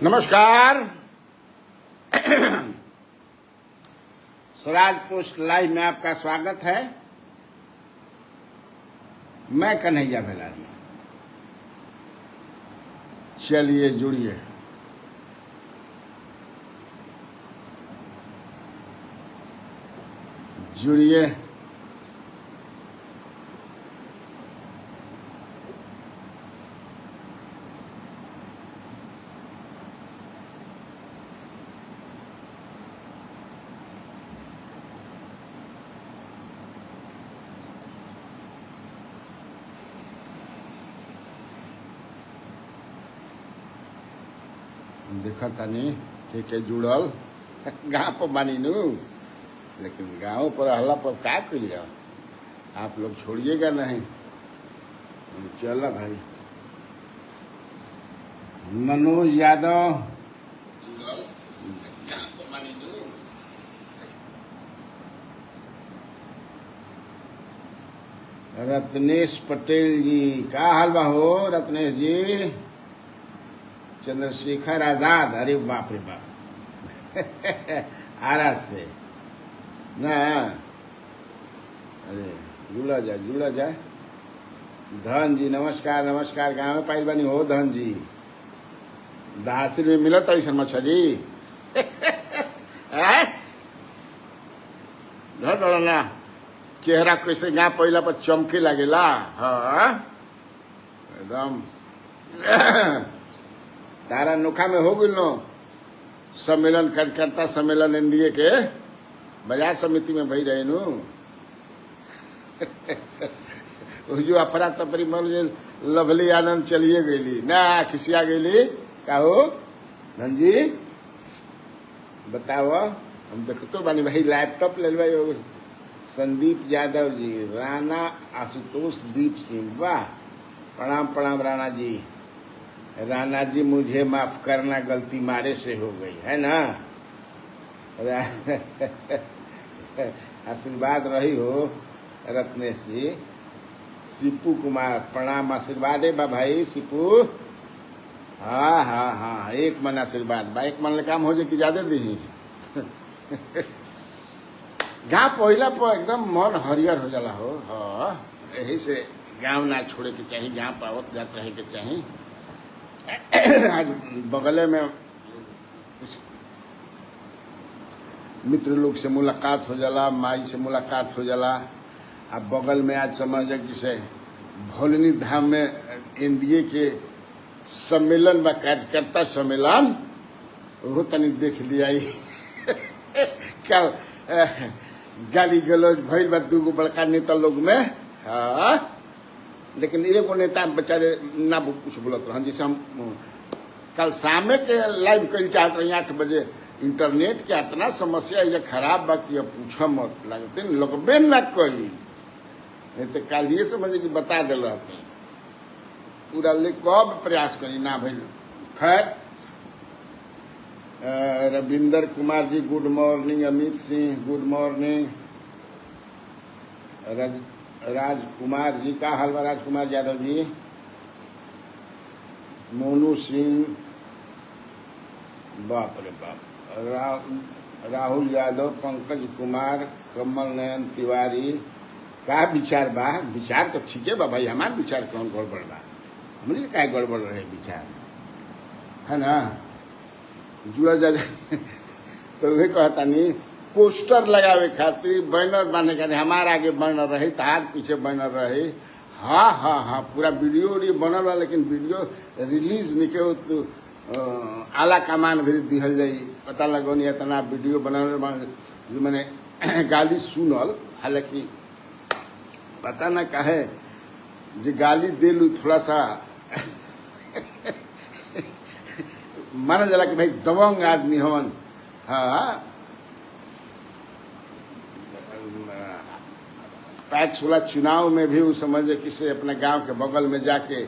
नमस्कार। Swaraj post live में आपका स्वागत है। मैं कन्हैया बेलारी। चलिए जुड़िए। जुड़िए। देखा तानी के जुड़ल गाँव पर मानी नू, लेकिन गाँव पर हल्ला पर का कइल जाओ। आप लोग छोड़िएगा नहीं। चला भाई मनोज यादव रत्नेश पटेल जी, का हाल बा हो रत्नेश जी? चंद्रशेखर आजाद, अरे बाप रे बाप आरा से ना। अरे जुड़ा जाए। धन जी नमस्कार नमस्कार। गाँव में पाइल बनी हो धन जी? दहासिल में मिलत तड़ी सन मछली ना चेहरा कैसे गाँव पहिला पर चमके लगेला। हाँ एकदम तारा नोखा में हो गई नो सम्मेलन कार्यकर्ता सम्मेलन एनडीए के बाजार समिति में भई रहे नु जो अफरा तफरी मर लवली आनंद चलिए गईली ना, खिसिया गईली। का हो धन जी बताओ? हम देखतो बानी भाई लैपटॉप ले लो। संदीप यादव जी, राणा आशुतोष दीप सिंह, वाह प्रणाम प्रणाम राणा जी। राणा जी मुझे माफ करना, गलती मारे से हो गई है ना। आशीर्वाद रही हो रत्नेश जी। सिपू कुमार प्रणाम, आशीर्वाद है बा भाई सिपू। हाँ हाँ हाँ एक मन आशीर्वाद बा। एक मन ले काम हो जाए कि ज्यादा दी गाँव पहिला पर एकदम मन हरियर हो जाला हो। हाँ यही से गाँव ना छोड़े के चाहिए, गाँव पावत जात रहे के चाहिए। आज बगले में मित्र लोग से मुलाकात हो जाला, माई से मुलाकात हो जाला। अब बगल में आज समझ जिसे भोलनी धाम में एनडीए के सम्मेलन व कार्यकर्ता सम्मेलन वो तनी देख लिया कल गाली गलौज भइल बा दूगो बड़का नेता लोग में। हाँ लेकिन एगो नेता बेचारे ना कुछ बोलत रहन। जैसे हम कल शामे के लाइव कल चाहत रही 8 बजे। इंटरनेट के इतना समस्या ये खराब बा कि अब पूछो मत, लगते लगबे ना कही। नहीं तो कल ये समझे कि बता दिल रहते पूरा ले कब प्रयास करी ना भाई। खैर Ravinder Kumar ji good morning. Amit Singh good morning. Rajkumar ji का हाल बा? राजकुमार यादव जी। मोनू सिंह, बाप रे बाप। राहुल यादव, पंकज कुमार, कमल नयन तिवारी। का विचार बा? विचार तो ठीक है बा भाई। हमार विचार कौन गड़बड़ बा? हमने क्या गड़बड़ रहे विचार है ना। जुड़ा जा तो वे कहता नहीं पोस्टर लगावे खातिर बैनर बांधे खातिर हमारे आगे बैनर रही, तार पीछे बैनर रही। हाँ हाँ हाँ पूरा वीडियो बनल बा, लेकिन वीडियो रिलीज नहीं के तो आला कमान भी दिहल जाई। पता लगो नहीं इतना वीडियो बनल जो मैंने गाली सुनल। हालांकि पता ना काहे जो गाली दिलू थोड़ा सा माना जाला कि भाई दबंग आदमी हवन। हाँ पैक्स वाला चुनाव में भी वो समझे किसे अपने गांव के बगल में जाके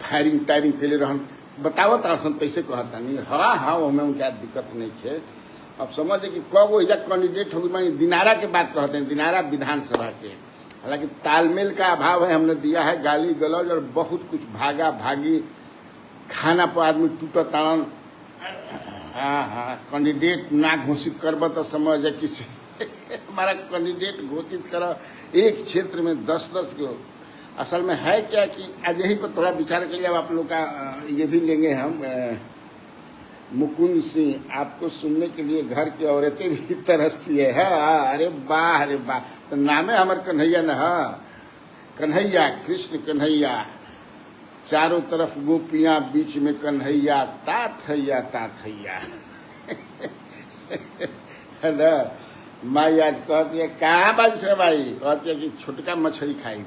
फायरिंग टायरिंग के लिए रहन बतावत रहसन तैसे कहता नहीं। हाँ हाँ हमें उनका दिक्कत नहीं है। अब समझे कि कब वो कैंडिडेट हो गई। दिनारा के बात कहते हैं, दिनारा विधानसभा के। हालांकि तालमेल का अभाव है। हमने दिया है गाली गलौज और बहुत कुछ भागा भागी खाना पर आदमी टूटा ताड़न। हाँ हाँ, कैंडिडेट ना घोषित करब तो समझ है किसी हमारा कैंडिडेट घोषित करो, एक क्षेत्र में 10-10 को। असल में है क्या कि आज यही पर थोड़ा विचार कर लिया। आप लोग का ये भी लेंगे हम, मुकुंद सिंह, आपको सुनने के लिए घर की औरतें भी तरसती है। हाँ, अरे वाह, अरे वाह, तो नाम है हमारे कन्हैया न। हाँ, कन्हैया, कृष्ण कन्हैया, चारों तरफ गोपियां, बीच में कन्हैया, ताथैया ताथैया है ना। माई आज कहती है कहाँ बारिश है भाई, कहती है कि छोटका मछली खाई।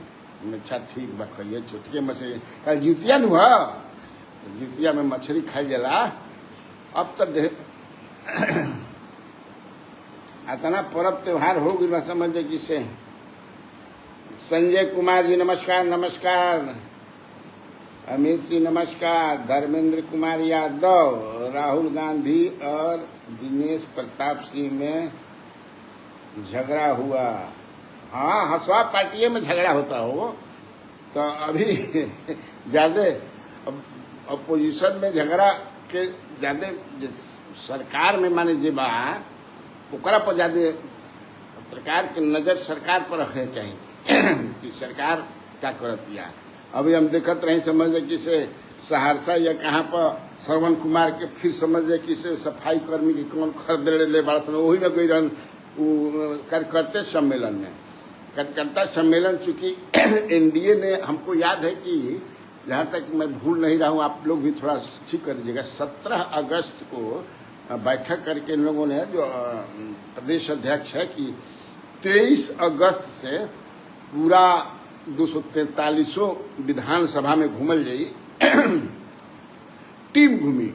अच्छा ठीक बा, खाइए छोटके मछली। कल जुतिया नु है, जुतिया में मछली खाई जला। अब तो इतना पर्व त्योहार हो गया समझे किसे। संजय कुमार जी नमस्कार, नमस्कार। अमित सिंह नमस्कार। धर्मेंद्र कुमार यादव, राहुल गांधी और दिनेश प्रताप सिंह में झगड़ा हुआ। हाँ, हसवा पार्टी में झगड़ा होता हो तो अभी ज्यादा अपोजिशन में झगड़ा के ज्यादा सरकार में माने जे बा ओकरा पर ज्यादा पत्रकार के नजर सरकार पर रखे चाहिए कि सरकार क्या करती है। अभी हम देखते रहे समझे कि से सहरसा या कहाँ पर श्रवण कुमार के फिर समझे कि से सफाई कर्मी की कौन खरीद ले बड़ा समय वही में गई रहन कार्यकर्ता सम्मेलन में। कार्यकर्ता सम्मेलन चूंकि एनडीए ने, हमको याद है कि जहाँ तक मैं भूल नहीं रहा हूँ, आप लोग भी थोड़ा ठीक कर दीजिएगा, 17 अगस्त को बैठक करके इन लोगों ने, जो प्रदेश अध्यक्ष है, कि 23 अगस्त से पूरा 243 विधानसभा में घूमल जाई। टीम घूमी,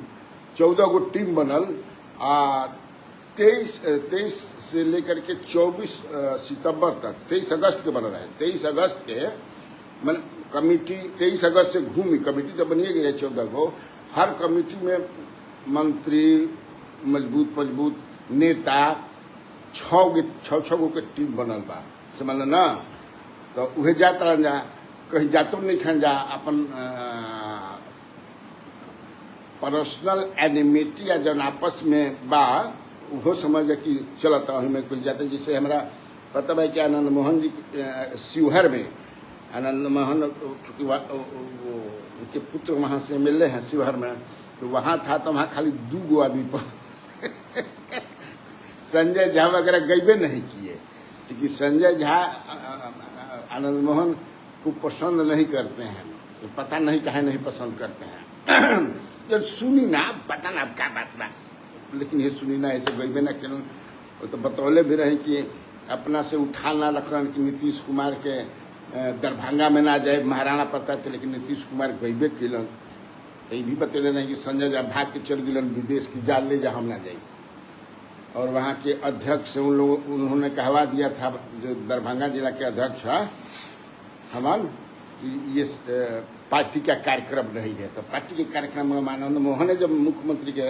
14 गो टीम बनल। 23 से लेकर के 24 सितंबर तक, 23 अगस्त के बनल है। 23 अगस्त के मन कमेटी 23 अगस्त से घूमी, कमेटी तो बनिए गई है 14 को। हर कमेटी में मंत्री, मजबूत नेता, 6 गो के टीम बनल बा, समझ ना। तो उहे जात रहन जा, कहीं जातो नहीं खन जा, अपन पर्सनल एनिमिटी या जन आपस में बा वो समझ कि चलता वहीं में कुछ जाते। जिससे हमारा पता है कि आनंद मोहन जी शिवहर में, आनंद मोहन चूंकि उनके पुत्र वहाँ से मिले हैं शिवहर में, तो वहाँ था तो वहाँ खाली 2 गो आदमी पर संजय झा वगैरह गईबे नहीं किए, क्योंकि संजय झा आनंद मोहन को पसंद नहीं करते हैं। तो पता नहीं कहे नहीं पसंद करते हैं जब सुनी ना, पता ना क्या बात बा, लेकिन ये सुनी ना ऐसे गईबे ना क्यों। वो तो बतौले भी रहे कि अपना से उठा ना रख रहे कि नीतीश कुमार के दरभंगा में ना जाए महाराणा प्रताप के, लेकिन नीतीश कुमार गईबे किलन। तो ये भी बतौले नहीं कि संजय झा भाग के चल गिलन विदेश की, जाल ले जा हम ना जाए। और वहाँ के अध्यक्ष से उन्होंने कहवा दिया था, जो दरभंगा जिला के अध्यक्ष है हमन, कि ये पार्टी का कार्यक्रम नहीं है। तो पार्टी के कार्यक्रम में आनंद मोहन है जब मुख्यमंत्री के,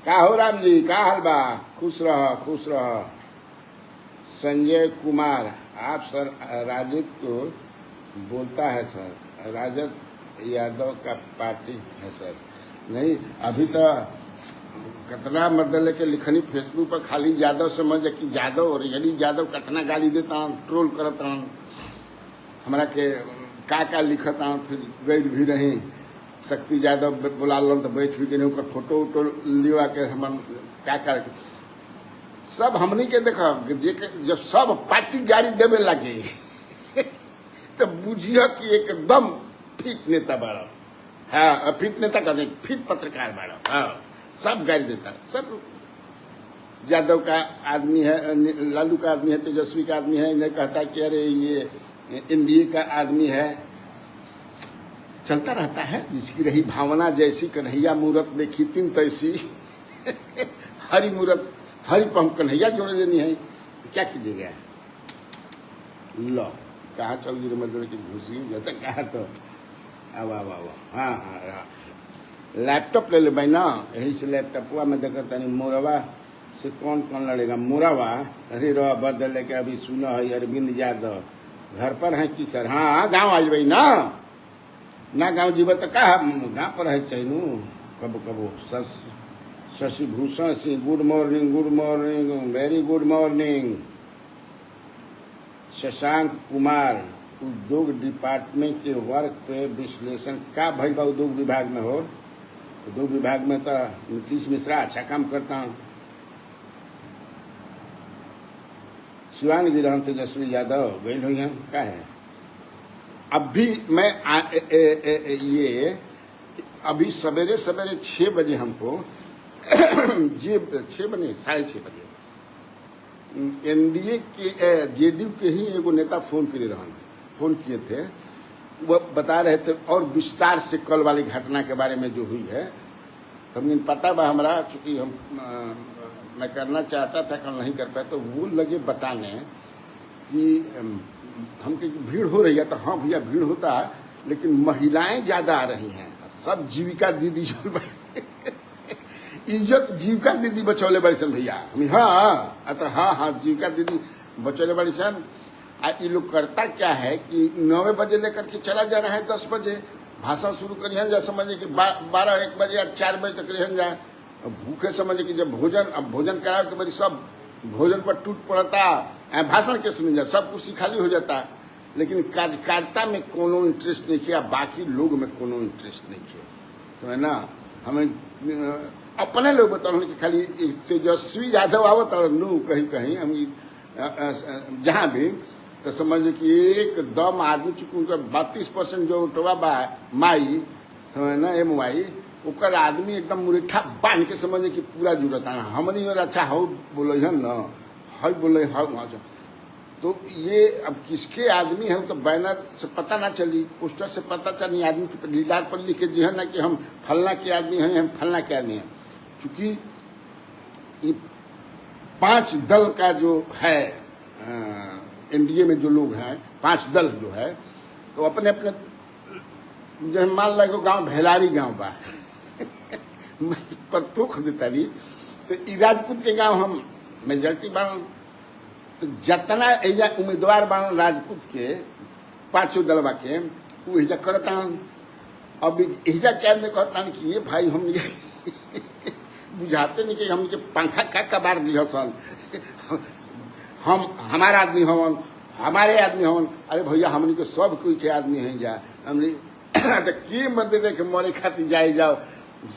का हो राम जी, का हाल बा, खुश रह खुश रह। संजय कुमार, आप सर राजद को बोलता है सर, राजद यादव का पार्टी है सर। नहीं, अभी तो कतना मर्दले के लिखनी फेसबुक पर खाली यादव समझ कि यादव और यदि यादव कतना गाली देता, ट्रोल करता हमारा के का लिखता। फिर गई भी रही शक्ति यादव बुला लन तो बैठ भी गए, फोटो उटो लिवा के हम का सब हमनी के देखा। जब सब पार्टी गाड़ी देवे लगे तो बुझिया कि एकदम फिट नेता बाड़ा। हाँ, फिट नेता कहते, फिट पत्रकार बाड़ा। हाँ, सब गाड़ी देता, सब यादव का आदमी है, लालू का आदमी है, तेजस्वी का आदमी है, इन्हें कहता कि अरे ये एनडीए का आदमी है। चलता रहता है, जिसकी रही भावना जैसी, कन्हैया मूरत देखी तीन तैसी हरी मूरत हरी पंख कन्हैया जोड़ लेनी है, तो क्या कीजिएगा। लो कहाँ चल गई मतलब की घुसी जैसा कहा तो अब हाँ हाँ, लैपटॉप ले भाई ना, यही से लैपटॉपवा में देखता नहीं। मोरवा से कौन कौन लड़ेगा। मोरवा अरे रो बदल के अभी सुना है अरविंद यादव घर पर है कि सर। हाँ गाँव आ जाए ना, ना गांव जीवन तो का गाँव पर है चैनू कबो कबो Shashi Bhushan Singh good morning very good morning. Shashank Kumar उद्योग डिपार्टमेंट के वर्क पे विश्लेषण का भाई बा उद्योग विभाग में हो। उद्योग विभाग में तो नीतीश मिश्रा अच्छा काम करता हूँ। शिवान गिरहन तेजस्वी यादव गई हुई हैं क्या है। अभी मैं ये अभी सवेरे सवेरे 6 बजे हमको जी 6 बजे 6:30 बजे एनडीए के जेडीयू के ही एगो नेता फोन किए थे। वो बता रहे थे और विस्तार से कल वाली घटना के बारे में जो हुई है। तो हमें पता बा हमारा, चूंकि मैं करना चाहता था कल नहीं कर पाया, तो वो लगे बताने कि हमकी भीड़ हो रही है। तो हाँ भैया भीड़ होता है, लेकिन महिलाएं ज्यादा आ रही हैं। सब जीविका दीदी जो इज्जत जीविका दीदी बचौले बड़ी सन भैया। हाँ जीविका दीदी बचौले बड़ी सन। ये लोग करता क्या है कि 9 बजे लेकर के चला जा रहा है, 10 बजे भाषण शुरू करिए जा, समझे कि 12-1 बजे या 4 बजे तक रहन जाए भूखे। समझे कि जब भोजन कराओ तो बड़ी सब भोजन पर टूट पड़ता, भाषण के सुन जाए, सब कुर्सी खाली हो जाता। लेकिन कार्यकर्ता में कोनो इंटरेस्ट नहीं किया, बाकी लोग में कोनो इंटरेस्ट नहीं किया। समझ ना, हमें अपने लोग बताओ कि खाली तेजस्वी यादव आवत और नू कहीं कहीं हम जहाँ भी, तो समझ कि एकदम आदमी चूंकि उनका 32% जो उठवा बा माई समझ ना MY ओकर आदमी एकदम मुरीठा बांध के समझे कि पूरा जुड़ता है। हमनी और अच्छा हो बोले है न है बोले है। तो ये अब किसके आदमी है तो बैनर से पता ना चली, पोस्टर से पता चली, आदमी के लीलार पर लिखे दिया ना कि हम फलना के आदमी हैं, हम फलना के आदमी हैं। चूंकि ये 5 दल का जो है एनडीए में जो लोग हैं, 5 दल जो है, तो अपने अपने जो मान लगो गांव भेलारी गांव बा पर थोक देता नहीं। तो राजपूत के गांव हम मेजोरिटी बाण, तो जितना एजा उम्मीदवार बाण राजपूत के 5 दलवा के वो एजा करता। अब एजा क्या में कहता कि ये भाई हम बुझाते नहीं कि हम के पंखा का कबार दिया सन हम हमारा आदमी हवन, हमारे आदमी हवन। अरे भैया हमनी के सब कोई के आदमी हैं जा, हमने तो के मर्द देखे मरे खातिर जाए जाओ,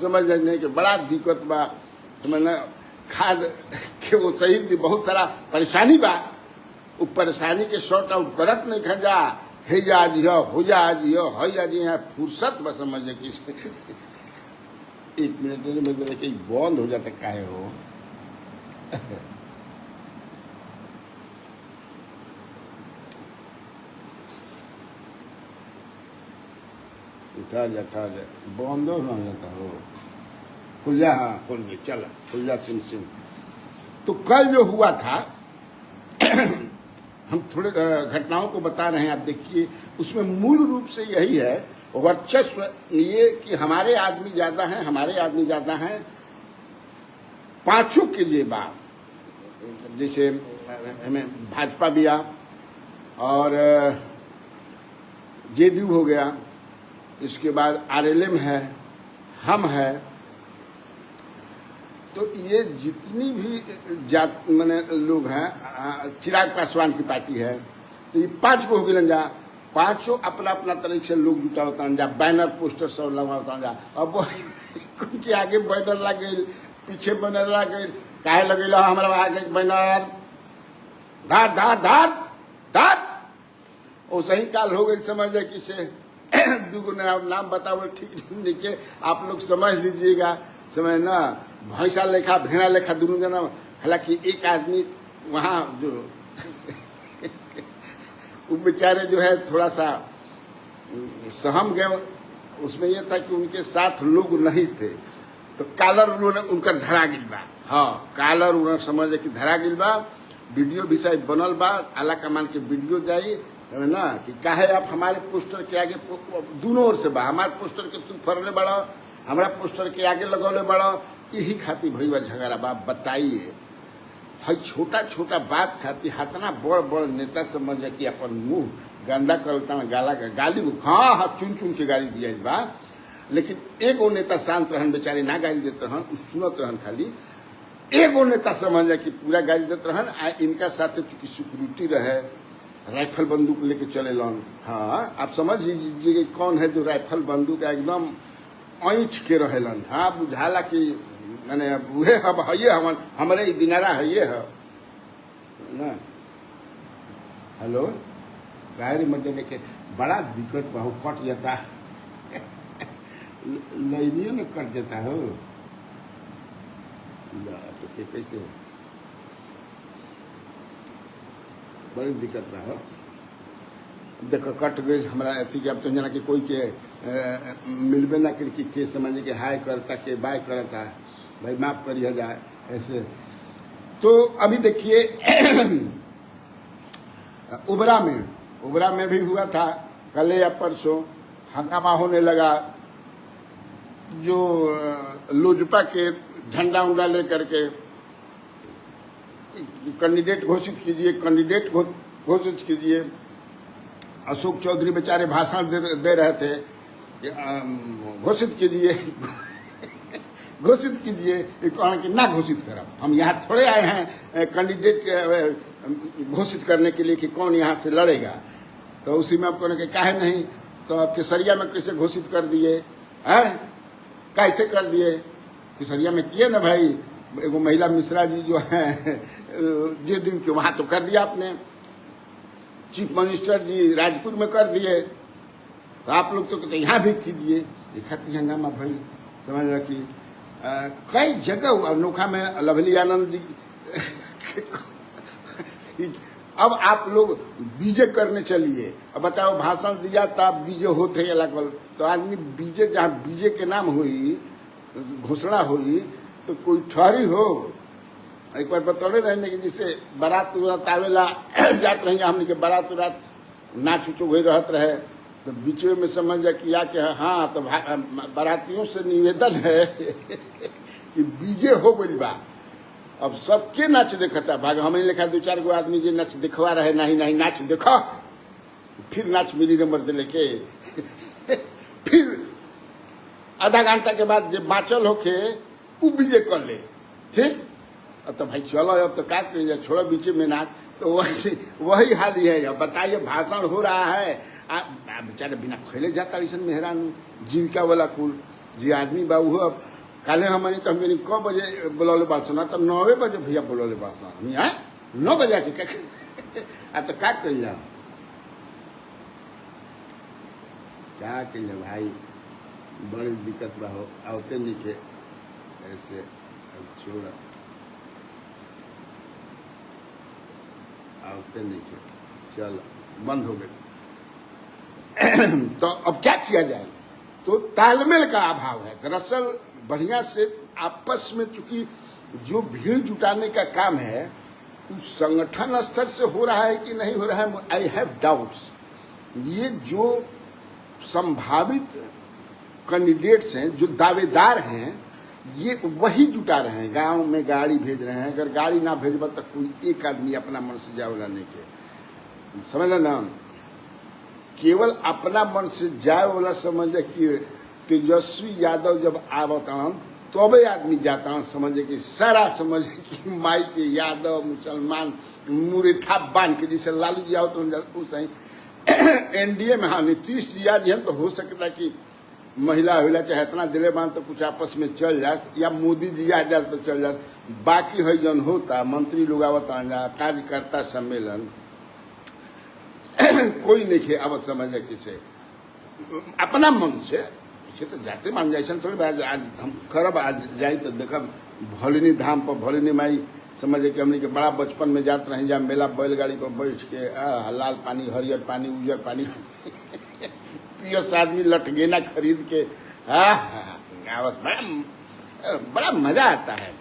समझ जाने के बड़ा दिक्कत बा। समझना खाद के वो सही बहुत सारा परेशानी बा, वो परेशानी के शॉर्ट आउट करत नहीं खा जा, हे जा आज हो जा आज है आज यहाँ फुर्सत बस समझे कि 1 मिनट में कहीं बंद हो जाता काहे हो। उठा जा बंद हो ना जाता हो, खुल जा। हाँ खुल गई, चल खुल जा सिम। तो कल जो हुआ था हम थोड़े घटनाओं को बता रहे हैं, आप देखिए। उसमें मूल रूप से यही है वर्चस्व, ये कि हमारे आदमी ज्यादा हैं, 5 के जेबा, जैसे हमें भाजपा भी आ और जेडीयू हो गया, इसके बाद RLM है, हम है। तो ये जितनी भी जात माने लोग हैं, चिराग पासवान की पार्टी है, तो ये 5 को हो गए जा, 5 अपना अपना तरीके से लोग जुटा होता जा, बैनर पोस्टर सब लगा होता जा। अब उनके आगे बैनर लगे, पीछे बैनर लगे, काहे लगे हमारा आगे बैनर धार धार धार धार। और सही काल हो गई, समझ जाए किसे दूगो नाम बताओ ठीक नहीं के आप लोग समझ लीजिएगा। समझ ना, भैंसा लेखा भेड़ा लेखा दोनों जना। हालांकि एक आदमी वहाँ जो वो बेचारे जो है थोड़ा सा सहम गए, उसमें यह था कि उनके साथ लोग नहीं थे, तो कालर उन्होंने उनका धरा गिल बा। हाँ कालर उन्होंने समझ कि धरा गिल बा। वीडियो भी शायद बनल बा, आला कमान के वीडियो जाई है ना कि काहे आप हमारे पोस्टर के आगे, दोनों ओर से बा, हमारे पोस्टर के तू फरले बड़ा, हमारा पोस्टर के आगे लगौले बड़ा, यही खातिर भैया झगड़ा बा। बताइए है छोटा छोटा बात खातिर हाथना बड़ बड़ नेता समझ कि अपन मुंह गंदा करता गाला गाली हाँ हाँ चुन चुन के गाली दिया बा, लेकिन एगो नेता शांत रहन, बेचारे ना गाली देते रहन, सुनत रहन खाली। एगो नेता समझ कि पूरा गाली देते रहन। आ इनका साथ चूंकि सिक्योरिटी रहे, राइफल बंदूक लेके चले लन। हाँ, आप समझ लीजिए कौन है जो राइफल बंदूक एकदम ऐंठ के रहेलन। हाँ, बुझाला कि मैंने उहे अब है हमारे दिनारा है ये है ना। हेलो, गाड़ी मत लेके बड़ा दिक्कत बहु कट जाता लाइनियों में कट जाता हो तो कैसे बड़ी दिक्कत बा हो। देखो कट गई हमारा ऐसी कि अब तो जना कि कोई के मिलबे ना कर के समझे कि हाय करता के बाय करता, भाई माफ करिए जाए ऐसे। तो अभी देखिए उबरा में भी हुआ था कल या परसों, हंगामा होने लगा। जो लोजपा के झंडा उंडा लेकर के कैंडिडेट घोषित कीजिए। अशोक चौधरी बेचारे भाषण दे रहे थे, घोषित कीजिए घोषित कीजिए। कि ना घोषित करब, हम यहाँ थोड़े आए हैं कैंडिडेट घोषित करने के लिए कि कौन यहाँ से लड़ेगा। तो उसी में आपको कि काहे नहीं, तो आप केसरिया में कैसे घोषित कर दिए हैं, कैसे कर दिए? केसरिया में किए ना भाई, एगो महिला मिश्रा जी जो है जेडीयू के, वहां तो कर दिया आपने। चीफ मिनिस्टर जी राजपुर में कर दिए, तो आप लोग तो कहते यहाँ भी कीजिए। खाती हंगामा भाई, समझ रहा कि कई जगह अनोखा में लवली आनंद जी अब आप लोग बीजे करने चलिए। अब बताओ, भाषण दिया तब बीजे होते लगल, तो आदमी बीजे जहाँ बीजे के नाम हुई घोषणा हुई तो कोई ठहरी हो। एक बार बतौले रहने की जिससे बारात उरात आवेला जात रही, हमने के बारात उरात नाच उचो हुई रहत रहे, तो बीचे में समझ जा कि हाँ तो बारातियों से निवेदन है कि बीजे हो गई बा। अब सबके नाच देखता भाग, हमें लिखा 2-4 गो आदमी जो नाच दिखवा रहे, नहीं नाच देखो, फिर नाच मिली नंबर दे लेके फिर आधा घंटा के बाद जब बाँचल होके उ बीजे कर ले, ठीक। अब तो भाई चलो, अब तो क्या करिए, छोड़ो बीचे में नाच। तो वही हाल ही है। अब बताइए, भाषण हो रहा है, बेचारे बिना खेले जाता ऐसा मेहरान जीविका वाला कुल जी आदमी बाबू। अब काले हमारी तो हम कब बजे बुलौले बात सुना, तो 9 बजे भैया बुलौले बात सुना, हम यहाँ 9 बजे के तो क्या करिए, क्या करिए भाई, बड़ी दिक्कत बा हो। आवते नहीं के ऐसे, अब छोड़ा आवते नहीं के, चलो बंद हो गए। तो अब क्या किया जाए? तो तालमेल का अभाव है दरअसल। बढ़िया से आपस में, चूंकि जो भीड़ जुटाने का काम है उस संगठन स्तर से हो रहा है कि नहीं हो रहा है, आई हैव डाउट्स। ये जो संभावित कैंडिडेट्स हैं, जो दावेदार हैं, ये वही जुटा रहे हैं, गांव में गाड़ी भेज रहे हैं। अगर गाड़ी ना भेजबा तो कोई एक आदमी अपना मन से जाए वाला नहीं के, समझ ना, केवल अपना मन से जाए वाला समझे कि तेजस्वी यादव जब आवतान तबे आदमी जाता, समझे कि सारा समझे कि माई के यादव मुसलमान मुरेठा बांध के, जैसे लालू जी आओ तो सही एनडीए में। हाँ, नीतीश जी आज हैं तो हो सकता है कि महिला महिला चाहे इतना दिले बांध तो कुछ आपस में चल जाए, या मोदी जी आ जाए तो चल जाए। बाकी है जन होता, मंत्री लोग आवता, कार्यकर्ता सम्मेलन कोई नहीं खे आवत, समझे किसे अपना मन से इसे तो जाते मान जाए थोड़ी। आज हम करब, आज जाए तो देखब भोलिनी धाम पर भोलिनी माई, समझे कि हमने के बड़ा बचपन में जाते रहे, जहाँ मेला बैलगाड़ी पर बैठ के लाल पानी, हरियर पानी, उजर पानी पियस आदमी लटगेना खरीद के, बड़ा मजा आता है।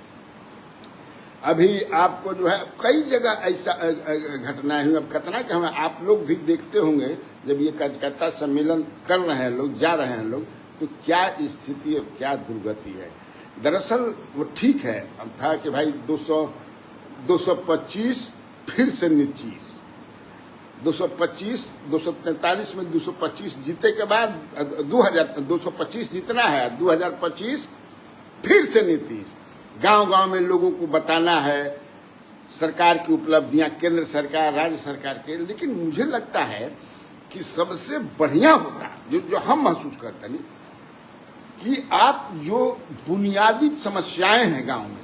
अभी आपको जो है कई जगह ऐसा घटनाएं हुई। अब कितना कि हम आप लोग भी देखते होंगे, जब ये कार्यकर्ता सम्मेलन कर रहे हैं लोग, जा रहे हैं लोग, तो क्या स्थिति और क्या दुर्गति है। दरअसल वो ठीक है, अब था कि भाई 200, 225 फिर से 29, 225, 243 में 225 जीते के बाद 225 जीतना है, 2025 फिर से नीतीश। गांव-गांव में लोगों को बताना है सरकार की उपलब्धियां, केंद्र सरकार, राज्य सरकार के। लेकिन मुझे लगता है कि सबसे बढ़िया होता जो हम महसूस करते नहीं कि आप जो बुनियादी समस्याएं हैं गांव में,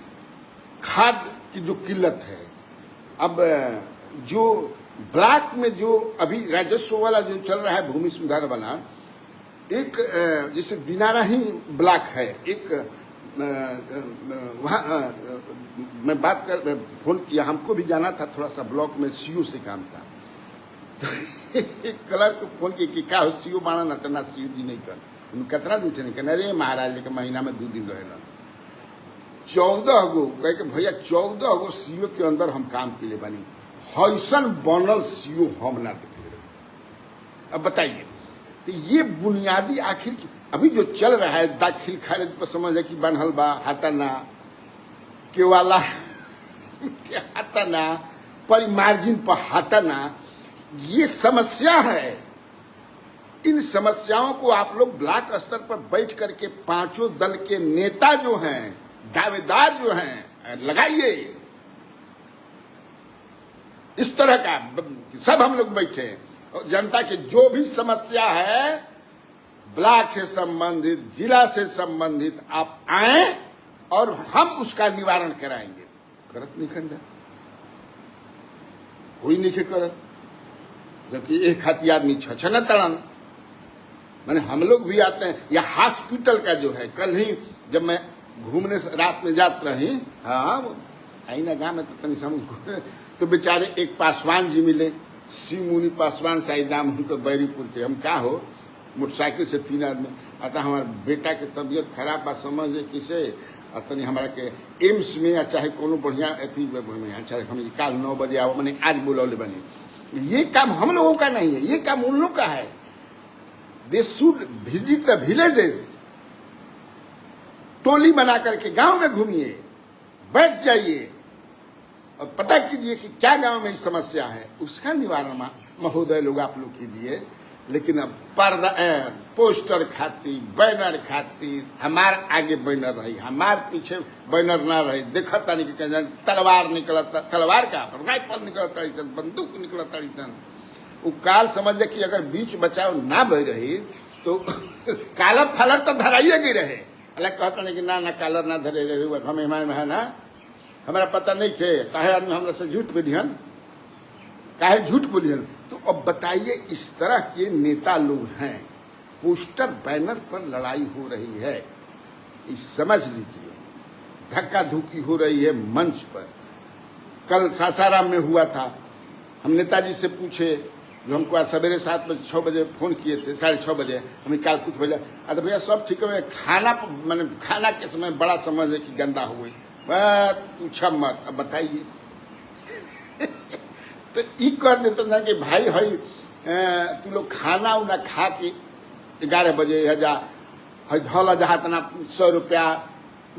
खाद की जो किल्लत है, अब जो ब्लॉक में जो अभी राजस्व वाला जो चल रहा है, भूमि सुधार वाला, एक जैसे दिनारा ही ब्लॉक है, एक वहाँ मैं बात कर फोन किया, हमको भी जाना था थोड़ा सा ब्लॉक में, सीओ से काम था। एक क्लर्क को फोन किया कि क्या हो सीओ बाना ना, ना सीओ जी नहीं कर, कितना दिन से नहीं करना। अरे महाराज लेकिन महीना में 2 दिन रहेगा। 14 गो कह के भैया 14 गो सीओ के अंदर हम काम के लिए बनी, हैसन बनल सीओ हम ना देख रहे। अब बताइए, तो ये बुनियादी आखिर अभी जो चल रहा है दाखिल खारिज पर समझ है कि बनहल बा हाथाना केवाला हाथाना परिमार्जिन पर हाथाना, ये समस्या है। इन समस्याओं को आप लोग ब्लॉक स्तर पर बैठ करके पांचों दल के नेता जो हैं, दावेदार जो हैं, लगाइए इस तरह का। सब हम लोग बैठे और जनता की जो भी समस्या है ब्लॉक से संबंधित, जिला से संबंधित, आप आए और हम उसका निवारण कराएंगे। करत नहीं खंडा कोई नहीं करत, जबकि एक हाथी आदमी छछना तड़न। मैंने हम लोग भी आते हैं। या हॉस्पिटल का जो है, कल ही जब मैं घूमने रात में जात रही, हाँ आई ना गाँव में तो तनी समझ, तो बेचारे एक पासवान जी मिले, शिव मुनि पासवान शायद नाम उनको, बैरीपुर के। हम क्या हो, मोटरसाइकिल से 3 आदमी आता, हमारे बेटा के तबीयत खराब बा, समझे किसे तनी हमारा के एम्स में या चाहे कोनो बढ़िया अथी में, अच्छा हम कल 9 बजे आओ, मैंने आज बुलौले बने। ये काम हम लोगों का नहीं है, ये काम उन लोग का है। They should visit the villages. टोली बना करके गांव में घूमिए, बैठ जाइए और पता कीजिए कि क्या गांव में समस्या है, उसका निवारण महोदय लोग आप लोग कीजिए। लेकिन अब पर्दा पोस्टर खातिर, बैनर खातिर, हमार आगे बैनर रही, हमार पीछे बैनर ना रही, देखा तानी कि तलवार निकलता, तलवार का राइफल निकलता, बंदूक निकलता। वो काल समझ कि अगर बीच बचाव ना बह रही तो कालर फालर तो धराइए गई रहे। अलग कहता नहीं कि ना कालर ना धरे रहे, हमें है ना, हमारा पता नहीं खे काहे आदमी हमरा से झूठ बोलियन, काहे झूठ बोलियन। तो अब बताइए, इस तरह के नेता लोग हैं, पोस्टर बैनर पर लड़ाई हो रही है, इस समझ लीजिए, धक्का धुक्की हो रही है मंच पर। कल सासाराम में हुआ था, हम नेताजी से पूछे, जो हमको आज सवेरे 7 बजे 6 बजे फोन किए थे, 6:30 बजे, हमें काल कुछ बोले, अरे भैया सब ठीक है, खाना मैंने खाना के समय बड़ा समझ है कि गंदा हो गई, पूछा मत। अब बताइए तो ई कर देते ना कि भाई हई तू लोग खाना उना खा के 11 बजे हजा हई धौला जहाँ तना 100 रुपया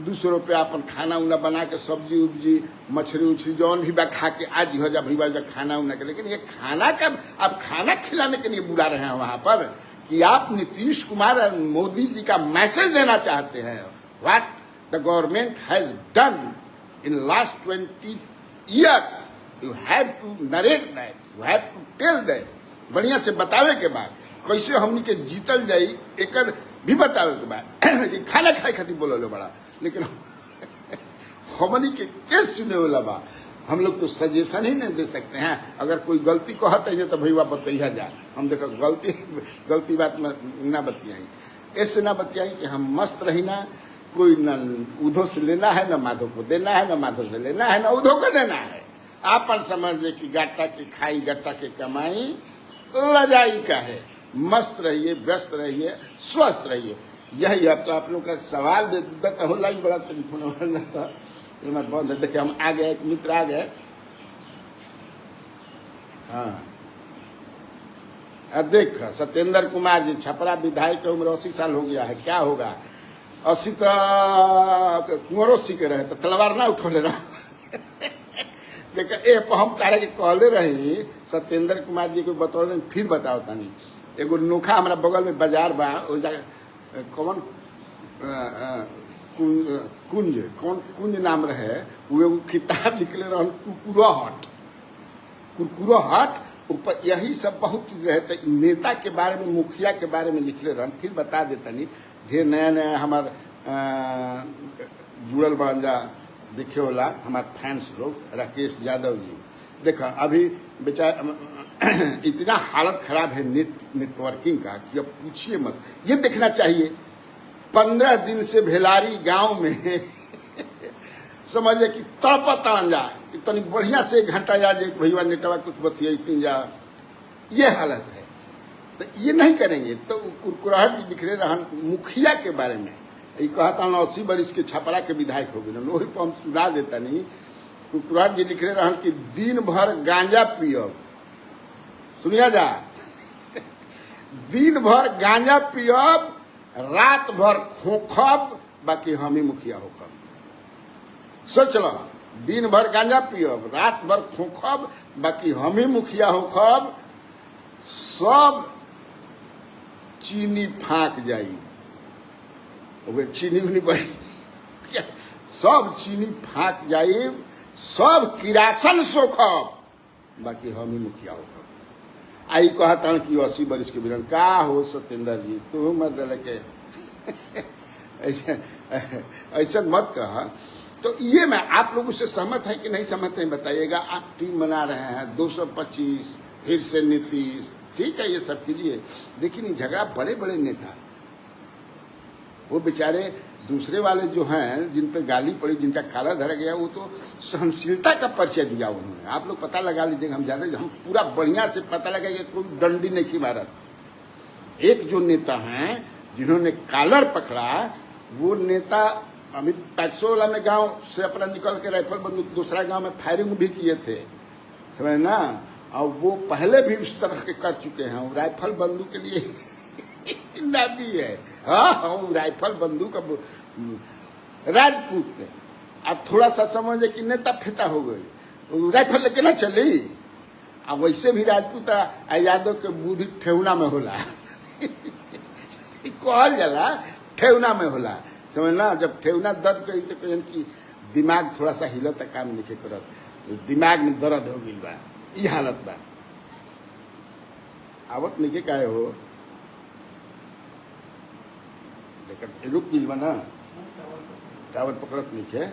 200 रुपया अपन खाना उना बना के, सब्जी उब्जी मछली उछली जौन भी बा खा के आज हो जा भाई खाना उना के। लेकिन ये खाना का आप खाना खिलाने के लिए बुला रहे हैं वहां पर कि आप नीतीश कुमार और मोदी जी का मैसेज देना चाहते हैं। What the government has done in last 20 years, you have to narrate that, you have to tell that। बढ़िया से बतावे के बाद कैसे हमनी के जीतल जाई, एकर भी बतावे के बाद कि खाना खाए खातिर बोलो बड़ा। लेकिन हमनी के सुने वाला बा, हम लोग तो सजेशन ही नहीं दे सकते हैं। अगर कोई गलती कहते हैं तो भैया बतैया जा, हम देखो गलती बात में ना बतियाई, ऐसे ना बतियाई कि हम मस्त रही ना, कोई न उधो से लेना है, न माधो को देना है, न माधो से लेना है, न उधो को देना है। आपन समझे कि गट्टा के खाई गट्टा के कमाई लजाई का है। मस्त रहिए, व्यस्त रहिए, स्वस्थ रहिए। यही अब तो आप लोग का सवाल देता हो लाई बड़ा टेलीफोन वाला था, मैं बंद है। देखिए हम आ गए, एक मित्र आ गए। हाँ देख सत्येंद्र कुमार जी, छपरा विधायक, उम्र 80 साल हो गया है, क्या होगा 80 तो कुंवरों सी के रहे तो तलवार ना उठो लेना देखा ए हम तारा के कहले रही सत्येंद्र कुमार जी को बतौले, फिर बताओ तानी। एगो नोखा हमारा बगल में बाजार बा, ओ जगह कौन कुंज कौन कुंज नाम रहे, वो एगो किताब निकले रहन कुरकुरा हट ऊपर यही सब बहुत चीज रहे। तो नेता के बारे में, मुखिया के बारे में लिखले रहन, फिर बता देता नहीं। ढेर नया नया हमार जुड़ल बन जा देखे होला हमारे फैंस लोग, राकेश यादव जी। देखा अभी बेचारा इतना हालत खराब है नेटवर्किंग का कि अब पूछिए मत। ये देखना चाहिए 15 दिन से भेलारी गांव में समझे कि तड़पत जा, इतनी बढ़िया से 1 घंटा जा जे भैया नेटवा कुछ बतियाई जा, ये हालत है। तो ये नहीं करेंगे तो कुरकुराहट जी बिखरे रहन मुखिया के बारे में। ये कहता 80 बरिस के छपरा के विधायक हो गए, वही पर हम सुना देता नहीं। कुरकुराहट जी लिख रहे रहन कि दिन भर गांजा पियब, सुनिया जा दिन भर गांजा पियब, रात भर खोखब, बाकी हम ही मुखिया होकर। सोच लो, दिन भर गांजा पियब, रात भर खोखब, बाकी हम ही मुखिया होखब। सब चीनी फाँक जाई, चीनी उनी बढ़ी, सब चीनी फाँक जाई, सब किरासन सोखब, बाकी हम ही मुखिया होखब। आई कहता कि 80 बरिस के बिरन का हो सत्येंद्र जी, तू मत के ऐसा मत कहा। तो ये मैं आप लोगों से सहमत है कि नहीं सहमत है बताइएगा। आप टीम बना रहे हैं 225, फिर से नीतीश, ठीक है ये सब कीजिए, लेकिन झगड़ा बड़े बड़े नेता, वो बेचारे दूसरे वाले जो हैं जिन पे गाली पड़ी, जिनका काला धरा गया, वो तो सहनशीलता का परिचय दिया उन्होंने। आप लोग पता लगा लीजिएगा, हम पूरा बढ़िया से पता लगा कि कोई डंडी नहीं खी भारत। एक जो नेता हैं जिन्होंने कॉलर पकड़ा, वो नेता अभी पैक्सोला में गांव से अपना निकल के राइफल बंदूक दूसरा गांव में फायरिंग भी किए थे, समझ ना। और वो पहले भी इस तरह के कर चुके हैं। राइफल बंदूक के लिए ना भी है, हाँ राइफल बंदूक अब राजपूत थे। अब थोड़ा सा समझे कि नेता फेता हो गई, राइफल लेके ना चली। अब वैसे भी राजपूत यादव के बुद्धि ठेहुना में होला कहल जाला, ठेहुना में होला, समझना। जब ठेहुना दर्द करी तो कहन कि दिमाग थोड़ा सा हिलत, काम नहीं करत, दिमाग में दर्द हो गई बा, ई हालत बा। आवत नहीं के काहे हो, रुक गई बा ना, टावर पकड़त नहीं के।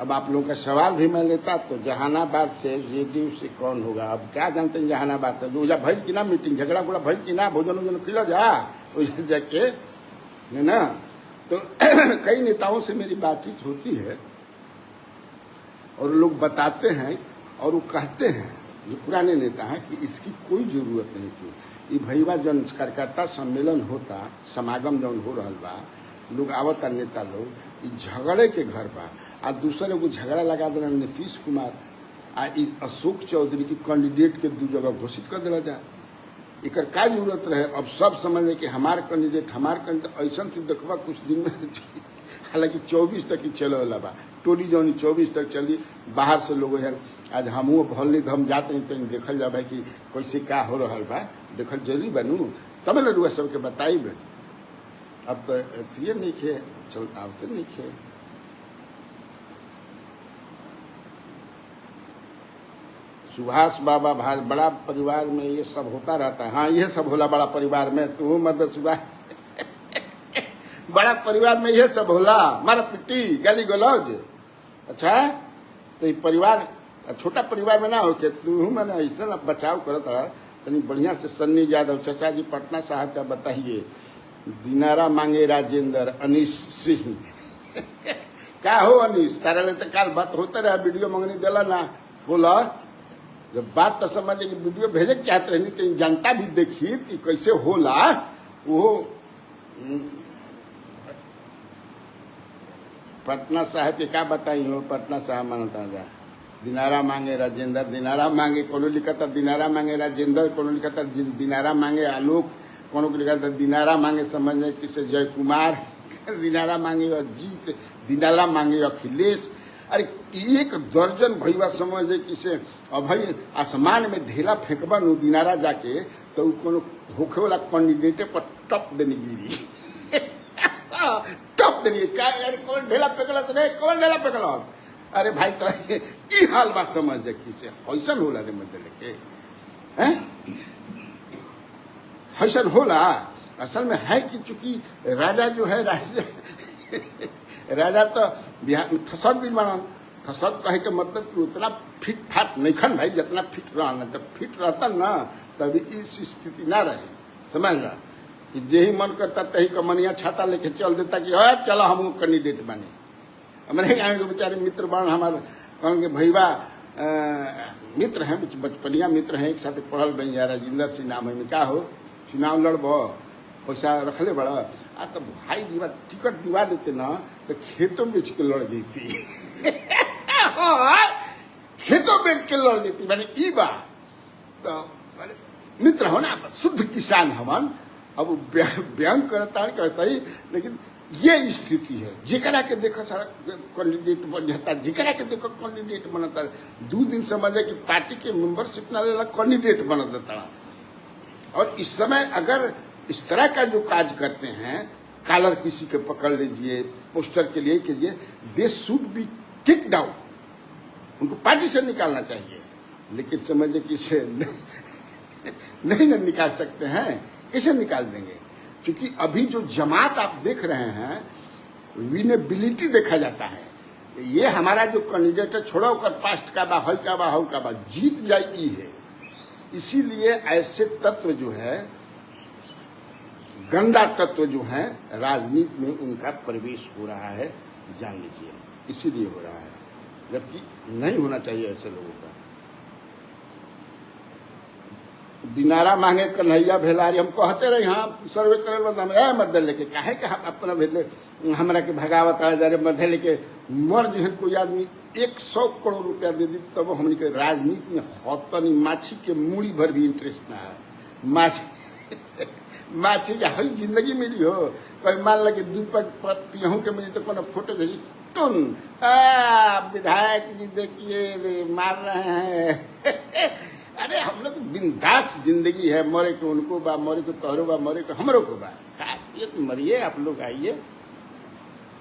अब आप लोगों का सवाल भी मैं लेता तो जहानाबाद से जेडीयू से कौन होगा। अब क्या जानते हैं जहानाबाद से दूजा भइल की ना मीटिंग, झगड़ा गुड़ा भइल की ना, भोजन वोजन खिला जा जाके है ना। तो कई नेताओं से मेरी बातचीत होती है और लोग बताते हैं और वो कहते हैं, जो पुराने नेता हैं, कि इसकी कोई जरूरत नहीं थी। ये भैया जन कार्यकर्ता सम्मेलन होता, समागम जौन हो रहा बा, लोग आवता नेता लोग, झगड़े के घर बा। आ दूसरे को झगड़ा लगा देना नीतीश कुमार आ अशोक चौधरी की कैंडिडेट के 2 जगह घोषित कर दिला जा। एक का जरूरत रहे। अब सब समझे कि हमार कैंडिडेट ऐसा तो देखबा कुछ दिन में हालांकि 24 तक ही चले वाला बा, टोली जौनी 24 तक चली। बाहर से लोग हैं, आज हमू भल हम जाते हैं तो देखल जा भाई कि कैसे का हो रहा बा, देखल जरूरी बनू, तब न रुआ सबके बताइब। अब तो ये नहीं खे चल आवते नहीं खे। सुभाष बाबा भाई, बड़ा परिवार में ये सब होता रहता है। हाँ ये सब होला बड़ा परिवार में, तू मत सुभाष बड़ा परिवार में ये सब होला, मारा पिट्टी गाली गलौज। अच्छा तो ये परिवार छोटा परिवार में ना हो के तू मैंने ऐसा बचाव करत रहा तनी बढ़िया से। सन्नी यादव चाचा जी पटना साहब का बताइए, दिनारा मांगे राजेंद्र, अनीश सिंह का हो अनीश, तारा ले तो काल बात होता रहा, वीडियो मंगनी दिला ना, बोला जब बात तो समझे कि वीडियो भेजे चाहते रहनी तो जनता भी देखी कि कैसे होला। वो पटना साहब के क्या बताई हो, पटना साहब मानता जा, दिनारा मांगे राजेंद्र, दिनारा मांगे कोनो लिखा था दिनारा मांगे राजेंद्र, कोनो लिखा था दिनारा मांगे आलोक, कोनो लिखा था दिनारा मांगे समझ किसे जय कुमार, दिनारा मांगे अजीत, दिनारा मांगे अखिलेश। अरे एक दर्जन भैया समझे कि से अब भाई आसमान में ढेला फेंकबा नु दिनारा जाके तो कोनो होखे वाला कैंडिडेटे पर टप देनी गिरी टप देनी का यार कौन ढेला फेंकलस रे कौन ढेला फेंकलस अरे भाई तो ई हाल बात समझ जे कि से हईसन होला रे मतलब के हैं हईसन होला असल में है कि चूंकि राजा जो है राजा तो बिहार में थसक भी बनन थसक कहे के मतलब कि उतना फिट फाट नहीं खन भाई जितना फिट रहना जब फिट रहता ना तभी इस स्थिति ना रहे समझ ला कि जे ही मन करता तही कमनिया छाता लेके चल देता कि चलो हम कैंडिडेट बने हमारे गाँव के बेचारे मित्र बन हमारे कौन के भैया मित्र हैं बचपनिया मित्र हैं एक साथ पढ़ल बन जा राजेंद्र सिंह नाम है क्या हो चुनाव लड़ब पैसा रखले बड़ा तो भाई दीवा टिकट दिवा देते ना तो खेतों बेच के लड़ गई थी खेतों बेच के लड़ गई थी मैंने ई बा तो मित्र हो ना शुद्ध किसान हवन अब व्यंग करता है कैसा ही लेकिन ये स्थिति है जिकरा के देखो सारा कैंडिडेट बन जाता जिकरा के देखो कैंडिडेट बनता 2 दिन समझे कि पार्टी के मेंबरशिप ना लेला कैंडिडेट बन देता और इस समय अगर इस तरह का जो काज करते हैं कॉलर किसी के पकड़ लीजिए पोस्टर के लिए they should be kick down उनको पार्टी से निकालना चाहिए लेकिन समझे कि इसे नहीं ना निकाल सकते हैं इसे निकाल देंगे क्योंकि अभी जो जमात आप देख रहे हैं विनेबिलिटी देखा जाता है ये हमारा जो कैंडिडेट है छोड़ो कर पास्ट का बा हई का बा हऊ का बा जीत जाएगी है इसीलिए ऐसे तत्व जो है गंदा तत्व जो है राजनीति में उनका प्रवेश हो रहा है जान लीजिए इसीलिए हो रहा है जबकि नहीं होना चाहिए ऐसे लोगों का दिनारा मांगे कन्हैया भेलारी हम कहते रहे हाँ सर्वे करे मर्द लेके काहे के हम अपना भेले हमरा के भगावत जा रहे मर्द लेके मर जो कोई आदमी 100 करोड़ रुपया दे दी तब हमने के राजनीति में हतनी माछी के मूड़ी भर भी इंटरेस्ट ना है माछी का हई जिंदगी मिली हो कोई मान लगे दीपक पिहू के मिली तो कोनो फोटो भेजी टुन विधायक जी देखिए मार रहे हैं अरे हम लोग बिंदास जिंदगी है मरे को उनको बा मरे को तोहरो बा मरे को हमरो को बा ये तो मरिए आप लोग आइए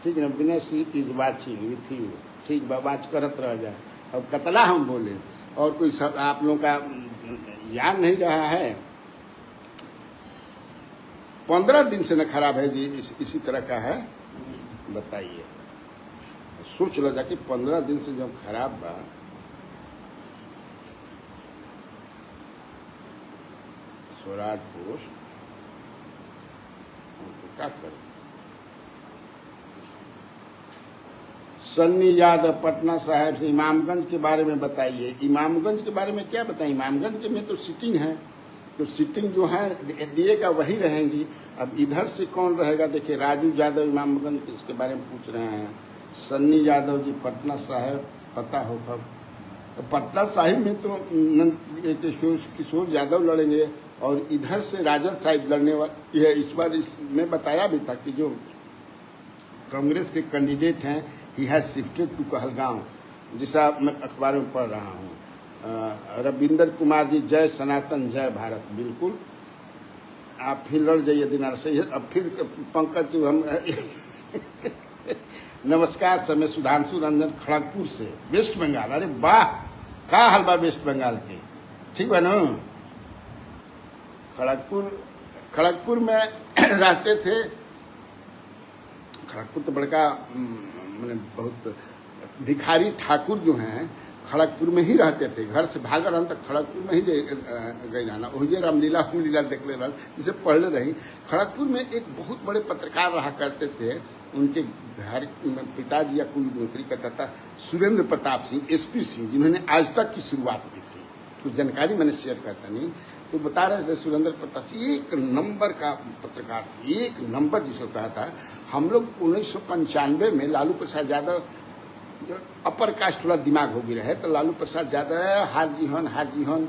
ठीक ना बिना सी इस बात छीन थी ठीक बा बात करत रह जाए अब कतला हम बोले और कोई सब आप लोगों का याद नहीं रहा है 15 दिन से न खराब है जी इसी तरह का है बताइए सोच लो जाके 15 दिन से जब खराब बा स्वराज पोस्ट क्या करें सन्नी यादव पटना साहिब से इमामगंज के बारे में बताइए इमामगंज के बारे में क्या बताएं इमामगंज में तो सिटिंग है तो सिटिंग जो है एनडीए का वही रहेंगी अब इधर से कौन रहेगा देखिए राजू यादव इमामगंज इसके बारे में पूछ रहे हैं सन्नी यादव जी पटना साहिब पता हो कब तो पटना साहिब में तो किशोर यादव लड़ेंगे और इधर से राजद साहिब लड़ने वाले है इस बार इसमें बताया भी था कि जो कांग्रेस के कैंडिडेट हैं he has shifted to Kahalgaon जिसा मैं अखबार में पढ़ रहा हूँ रविंदर कुमार जी जय सनातन जय भारत बिल्कुल आप फिर लड़ जाइए दिनार से अब फिर पंकज हम नमस्कार सर मैं सुधांशु रंजन खड़गपुर से वेस्ट बंगाल अरे वाह का हाल बा वेस्ट बंगाल के ठीक बा ना खड़गपुर में रहते थे खड़गपुर तो बड़का मैंने बहुत भिखारी ठाकुर जो हैं खड़गपुर में ही रहते थे घर से भाग रहा तो खड़गपुर में ही गई रहना वही रामलीला देख ले रहा जिसे पढ़ रही खड़गपुर में एक बहुत बड़े पत्रकार रहा करते थे उनके घर पिताजी या कोई नौकरी करता था सुरेंद्र प्रताप सिंह एसपी सिंह जिन्होंने आज तक की शुरुआत की थी कुछ जानकारी मैंने शेयर करता नहीं तो बता रहे थे सुरेंद्र प्रताप सिंह एक नंबर का पत्रकार थे एक नंबर जिसको कहा था हम लोग 1995 में लालू प्रसाद यादव अपर कास्ट वाला दिमाग हो गया है तो लालू प्रसाद यादव हार जीहन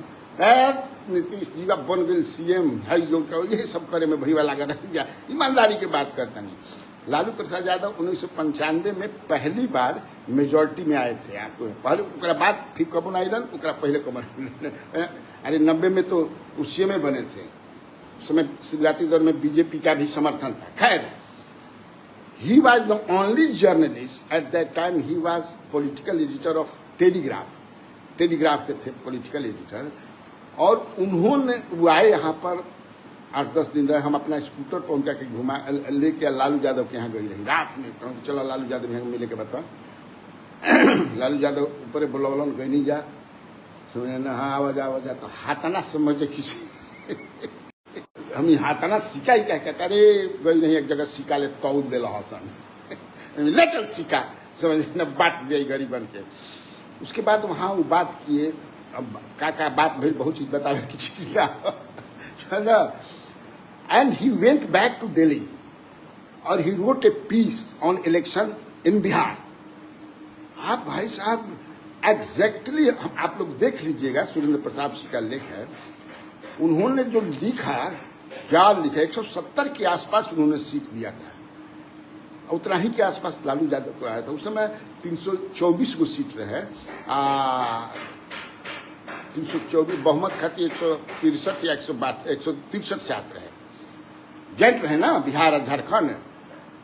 नीतीश जी बन गए सीएम है जो यही सब करे में भैया लगा रह गया ईमानदारी की बात करता नहीं लालू प्रसाद यादव 1995 में पहली बार मेजोरिटी में आए थे। आपको पहले ओकरा बाद फिर कबो आइलन, ओकरा पहले कबो अरे 90 में तो उसी में बने थे। उस समय शुरुआती दौर में बीजेपी का भी समर्थन था। खैर, he was the only journalist at that time. He was political editor of telegraph के थे पॉलिटिकल एडिटर। और उन्होंने वो आए यहाँ पर 8-10 दिन रहे। हम अपना स्कूटर पर उनका के घुमा लेके लालू यादव के यहाँ गई रही रात में। तो चला लालू यादव यहाँ मिले के बता लालू यादव ऊपर बोलौलन गई नहीं जा समझे ना। हाँ आवाजा तो हाथाना समझे किसी हम हाथाना सिक्का ही कहते अरे गई नहीं एक जगह सिक्का ले तौल दे हसन ले चल सिक्का समझ न बात दिया गरीबन के। उसके बाद वहाँ वो बात किए। अब का बात भाई बहुत चीज बतावे की चीज था। And he went back to Delhi और he wrote a piece on election in Bihar. आप भाई साहब एग्जैक्टली आप लोग देख लीजिएगा, सुरेंद्र प्रताप सिंह का लेख है। उन्होंने जो लिखा, क्या लिखा, 170 के आसपास उन्होंने सीट दिया था। उतना ही के आसपास लालू यादव को आया था। उस समय 324 को सीट रहे। 324 बहुमत खाती 163 या 163 छात्र रहे, जॉइंट रहे ना बिहार और झारखंड।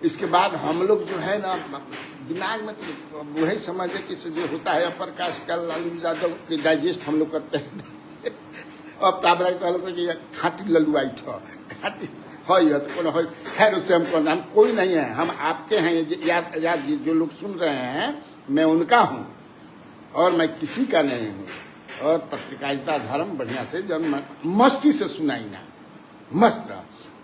इसके बाद हम लोग जो है ना दिमाग में तो वही समझे कि जो होता है अपर कास्ट का लालू यादव के डाइजेस्ट हम लोग करते हैं। अब ताबरा कहते कि खाटी लल्लुआई खाटी हो। खैर उससे हम कोई नहीं है, हम आपके हैं। याद जो लोग सुन रहे हैं मैं उनका हूँ और मैं किसी का नहीं हूँ। और पत्रकारिता धर्म बढ़िया से जब मस्ती से सुनाई ना मस्त रहा।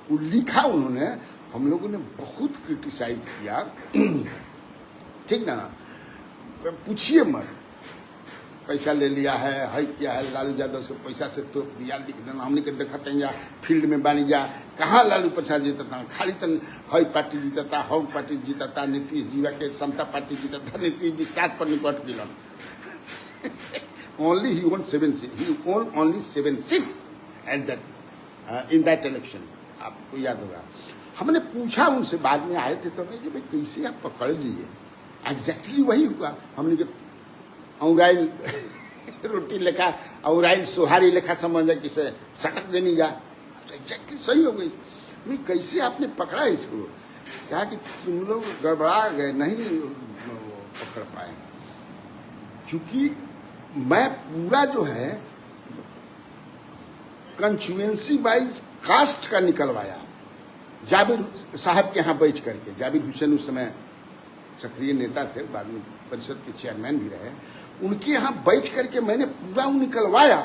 वो लिखा उन्होंने, हम लोगों ने बहुत क्रिटिसाइज किया। ठीक ना, पूछिए मत पैसा ले लिया है किया है। लालू यादव से पैसा से तो दिया लिख देना। हमने के देखते हैं फील्ड में बानी जा कहाँ लालू प्रसाद जीतता, खाली तो हई पार्टी जीतता, हौ पार्टी जीतता, नीतीश जीवा के समता पार्टी जीतता, नीतीश जी 7 पर निपट गिलन। Only he won 7 seats. He won only 7 seats at that in that election. आपको याद होगा। हमने पूछा उनसे, बाद में आए थे तो कि भाई कैसे आप पकड़ लिए। एग्जैक्टली वही हुआ। हमने के औराइल रोटी लेखा औराइल सोहारी लेखा समझा किसे सटक देनी जा, तो एग्जैक्टली सही हो गई। नहीं कैसे आपने पकड़ा इसको, कहा कि तुम लोग गड़बड़ा गए, नहीं पकड़ पाए। चूंकि मैं पूरा जो है कंस्टिट्यूएंसी वाइज कास्ट का निकलवाया। जाबिर साहब के यहाँ बैठ करके, जाबिर हुसैन उस समय सक्रिय नेता थे, बाद में परिषद के चेयरमैन भी रहे। उनके यहाँ बैठ करके मैंने पूरा निकलवाया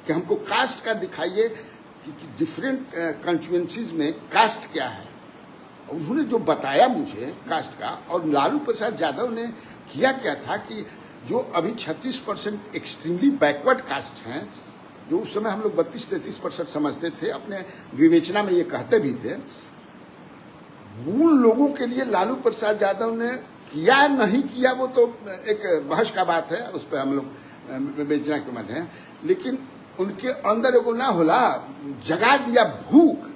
कि हमको कास्ट का दिखाइए कि डिफरेंट कंस्टिट्यूएंसीज में कास्ट क्या है। उन्होंने जो बताया मुझे कास्ट का, और लालू प्रसाद यादव ने किया क्या था कि जो अभी 36% एक्सट्रीमली बैकवर्ड कास्ट हैं, जो उस समय हम लोग 32-33% समझते थे, अपने विवेचना में ये कहते भी थे, उन लोगों के लिए लालू प्रसाद यादव ने किया नहीं किया वो तो एक बहस का बात है, उस पर हम लोग विवेचना के मत हैं। लेकिन उनके अंदर एगो ना होला जगा दिया भूख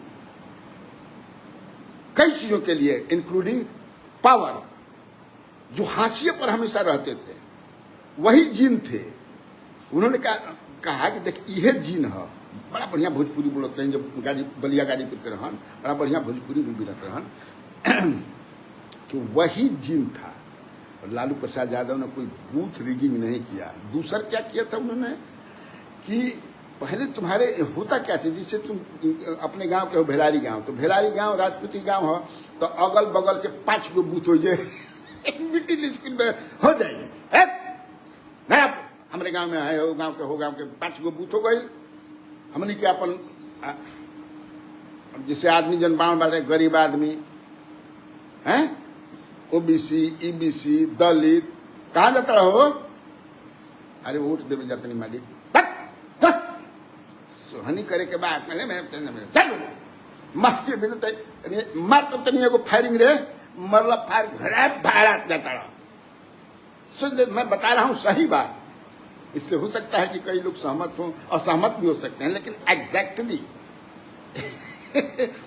कई चीजों के लिए, इंक्लूडिंग पावर। जो हाशिए पर हमेशा रहते थे वही जीन थे। उन्होंने कहा कि देख यह जीन है। बड़ा बढ़िया भोजपुरी बोलते रहे, जब गाड़ी बलिया गाड़ी पर रहन बड़ा बढ़िया भोजपुरी भी रहते रहन। कि वही जीन था। और लालू प्रसाद यादव ने कोई बूथ रिगिंग नहीं किया। दूसरा क्या किया था उन्होंने कि पहले तुम्हारे होता क्या था, जिससे तुम अपने गांव के हो भेलारी गांव, तो भेलारी गांव राजपूती गांव हो तो अगल बगल के 5 गो बूथ हो जाए मिडिल स्कूल में हो जाएंगे। हमारे गांव में है, गांव के 5 गो बूथ हो गई। हमने क्या अपन जैसे आदमी जनबाण बांटे, गरीब आदमी हैं, ओबीसी, ईबीसी, दलित, कहाँ जाता रहो? अरे वोट देवे जाते नहीं मालिक, सोहनी करे के बाद चलो मार तो तनी एगो फायरिंग रे, मरला फायर घरे भाड़ा जाता रहा। सुन, मैं बता रहा हूँ सही बात। इससे हो सकता है कि कई लोग सहमत हों, असहमत भी हो सकते हैं, लेकिन एग्जैक्टली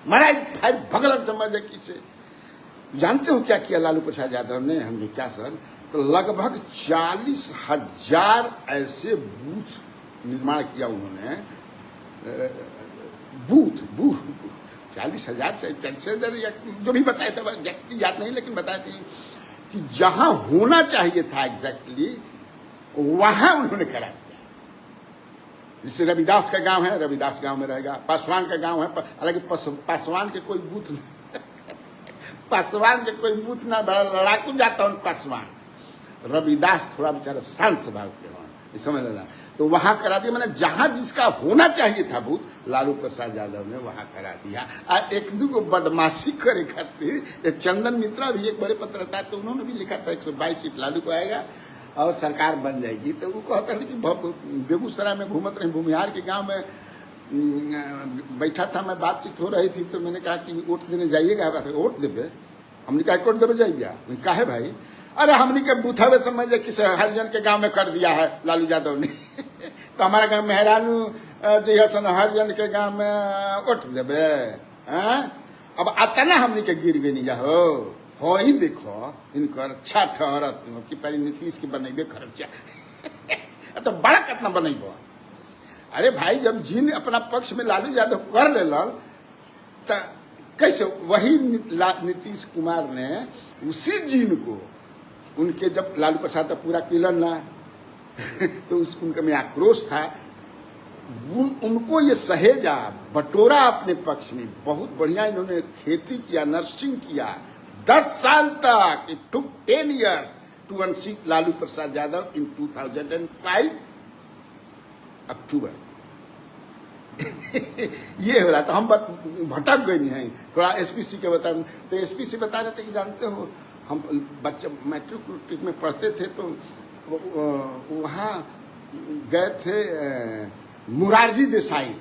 मरा फायर भगलन समझ किसे। जानते हो क्या किया लालू प्रसाद यादव ने? हमने क्या सर, तो लगभग 40,000 ऐसे बूथ निर्माण किया उन्होंने। बूथ बूथ 40,000 से 40,000 या जो भी बताए थे, एग्जैक्टली याद नहीं, लेकिन बताए थे कि जहां होना चाहिए था एग्जैक्टली वहां उन्होंने करा दिया। जैसे रविदास का गांव है, रविदास गांव में रहेगा। पासवान का गांव है, हालांकि पासवान के कोई बूथ नहीं, पासवान के कोई बूथ ना, बड़ा लड़ाकू जाता हूं पासवान। रविदास थोड़ा बेचारा शांत स्वभाव के हो, समझ लेना। तो वहां करा दिया, मैंने जहां जिसका होना चाहिए था बूथ, लालू प्रसाद यादव ने वहां करा दिया। एक दो को बदमाशी करे खातिर चंदन मित्रा भी एक बड़े पत्रकार, तो उन्होंने भी लिखा था 122 सीट लालू को आएगा और सरकार बन जाएगी। तो वो कहते हैं कि बेगूसराय में घूमत रहे, भूमिहार के गांव में बैठा था मैं, बातचीत हो रही थी, तो मैंने कहा कि वोट देने जाइएगा। वोट देवे? हमने कहा वोट देवे जाइए। काहे भाई? अरे हमने के बूथावे समझे किसी हरिजन के गांव में कर दिया है लालू यादव ने। तो हमारा गांव मेहरानू जी हसन हरिजन के गांव में वोट देवे? अब अतना हमने के गिर गई नहीं हो ही देखो इनकर छठ औरत की पहले नीतीश की बनेबे खर्चा तो बड़ा कितना बनेबो। अरे भाई, जब जिन अपना पक्ष में लालू यादव कर ले तो कैसे वही नीतीश कुमार ने उसी जिन को उनके जब लालू प्रसाद पूरा किलन ना तो उनके में आक्रोश था, उनको ये सहेजा बटोरा अपने पक्ष में। बहुत बढ़िया इन्होंने खेती किया, नर्सिंग किया 10 साल तक। It took 10 years to unseat Lalu Prasad Yadav in 2005 October. ये हो रहा, तो हम भटक गए नहीं हैं। थोड़ा एसपीसी के बता, तो एसपीसी बता रहे थे कि जानते हो हम बच्चे मैट्रिक में पढ़ते थे, तो वहाँ गए थे मुरारजी देसाई,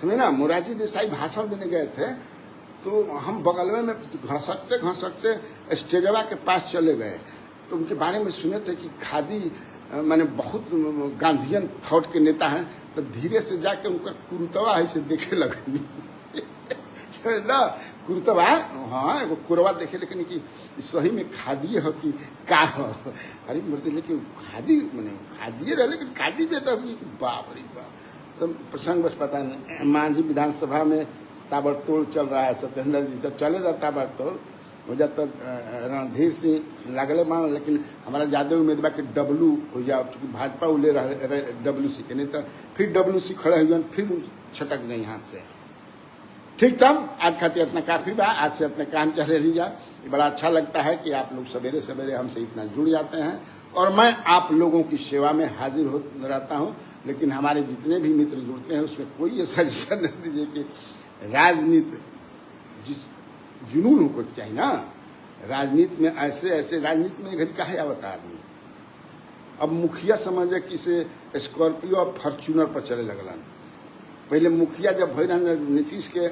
समझे ना, मुरारजी देसाई भाषण देने गए थे। तो हम बगल में घसकते घसकते स्टेजवा के पास चले गए, तो उनके बारे में सुने थे कि खादी मैंने बहुत गांधीयन थॉट के नेता हैं। तो धीरे से जाके उनका कुर्तवा ऐसे देखे लगे ना, कुर्तवा, हाँ एगो कुरवा देखे, लेकिन कि सही में खादी है कि का है? अरे मरते, लेकिन खादी मैंने खादी रहे, लेकिन खादी में तो बाप रे बाप। तो प्रसंग बस पता नहीं, मांझी विधानसभा में ताबड़तोड़ चल रहा है। सत्येंद्र जी तो चले जा ताबड़तोड़ हो जाता, रणधीर सिंह लागले मान, लेकिन हमारा ज्यादा उम्मीद बा कि डब्लू हो जाए, चूंकि भाजपा उले रहे WC के, नहीं तो फिर WC खड़े हुए फिर छटक गए हाथ से। ठीक था, आज खातिर इतना काफी बा, आज से अपने काम चले रही जा। बड़ा अच्छा लगता है कि आप लोग सवेरे सवेरे हमसे इतना जुड़ जाते हैं, और मैं आप लोगों की सेवा में हाजिर हो रहता हूं। लेकिन हमारे जितने भी मित्र जुड़ते हैं उसमें कोई ये सजेशन नहीं दीजिए कि राजनीति जिस जुनून को चाहिए ना, राजनीति में ऐसे राजनीति में घड़ी काहे आवता आदमी। अब मुखिया समझे कि से स्कॉर्पियो और फॉर्च्यूनर पर चले लगलन। पहले मुखिया जब भई रहन नीतीश के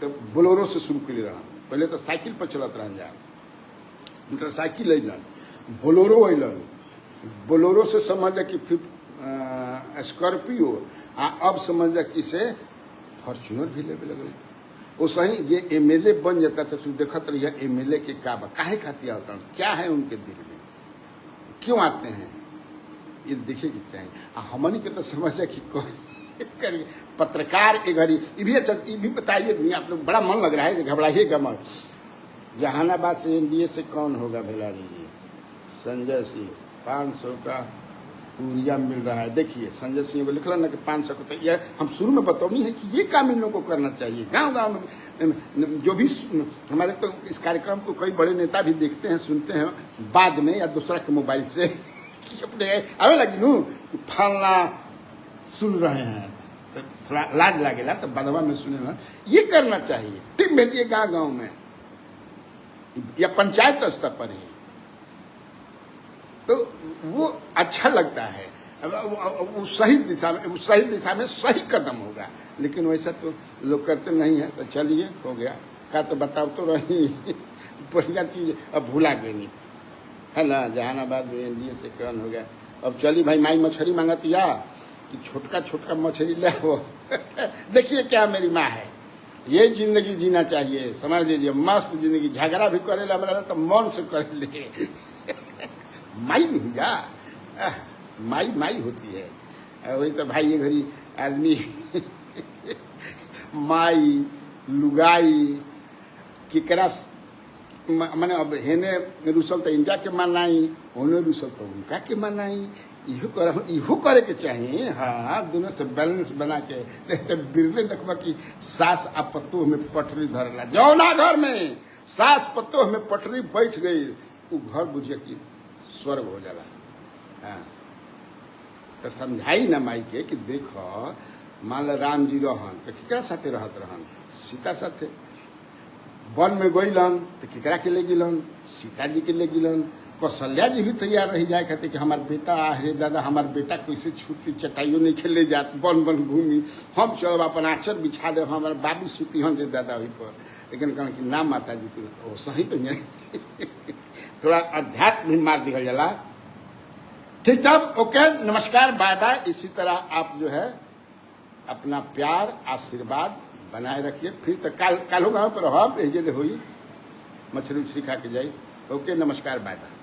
तो बोलोरो से शुरू कर रहा, पहले तो साइकिल पर चलत रहन जा, motorcycle Alan, Bolero Alan, Bolero से समझ कि फिर स्कॉर्पियो, अब समझ कि से फॉर्च्यूनर भी लेवे लगल। वो सही जे MLA बन जाता था तो देखत रहिए MLA के काहे खातिर होता, क्या है उनके दिल में, क्यों आते हैं, ये देखे कि चाहिए। हमनी के तो समझ कि करिए पत्रकार के घड़ी ये भी बताइए नहीं, आप लोग बड़ा मन लग रहा है, घबराइएगा मत। जहानाबाद से NDA से कौन होगा भेलारी जी? संजय सिंह 500 का पूरिया मिल रहा है। देखिए संजय सिंह को लिखला ना कि 500 को, तो यह हम शुरू में बतौनी है कि ये काम इन लोगों को करना चाहिए। गांव गांव में जो भी हमारे तो इस कार्यक्रम को कई बड़े नेता भी देखते हैं, सुनते हैं बाद में या दूसरा के मोबाइल से अपने आवे लगी नू फलना सुन रहे हैं, तो थोड़ा लाज लगेगा, तो बदवा में सुने ना। ये करना चाहिए, टीम भेजिए गाँव गाँव में या पंचायत स्तर पर ही, तो वो अच्छा लगता है। वो सही दिशा में सही कदम होगा। लेकिन वैसा तो लोग करते नहीं है। तो चलिए हो गया का, तो बताओ तो रही बढ़िया चीज अब भूला गई नहीं है ना। जहानाबाद में NDA से कौन हो गया। अब चली भाई, माई मछली मांगती या कि छोटका छोटका मछली ले वो देखिए क्या मेरी माँ है, ये जिंदगी जीना चाहिए, समझ लीजिए, मस्त जिंदगी। झगड़ा भी करेला हमरा तो मन से कर ले माई भैया, माई माई होती है। वही तो भाई ये घड़ी आदमी माई लुगाई केकरा माने अब हेने रुसल तो इनका के मनाई, होने रुसल तो उनका के मनाई। इहो करे के चाहिए। हाँ, दोनों से बैलेंस बना के। तो बिरले देखबा कि सास आ पतोह में पटरी धरला, जौना घर में सास पतोह में पटरी बैठ गई वो घर बुझे कि स्वर्ग हो जाला। हाँ, तो समझाई ना माई के कि देखो, मान लो राम जी रहन तो केकरा साथे रहत रहन, सीता साथे। वन में गइलन तो केकरा के ले गिलन, सीता जी के ले गिलन। कौशल्या जी भी तैयार रही जाए कहते कि हमार बेटा हे दादा, हमार बेटा कैसे छुट्टी चटाइयो नहीं खेले जात, बन बन घूमी, हम चलब अपन आचर बिछा दे, हमारे बाबू सुती हन दादा वही पर। लेकिन कहना कि ना माता जी तो सही तो नहीं थोड़ा अध्यात्म भी मार दिया जाला। ठीक, तब ओके, नमस्कार, बाय बाय। इसी तरह आप जो है अपना प्यार आशीर्वाद बनाए रखिए। फिर तो काल होगा पर हुई मछली उछली खा के जाई। ओके, नमस्कार, बाय बाय।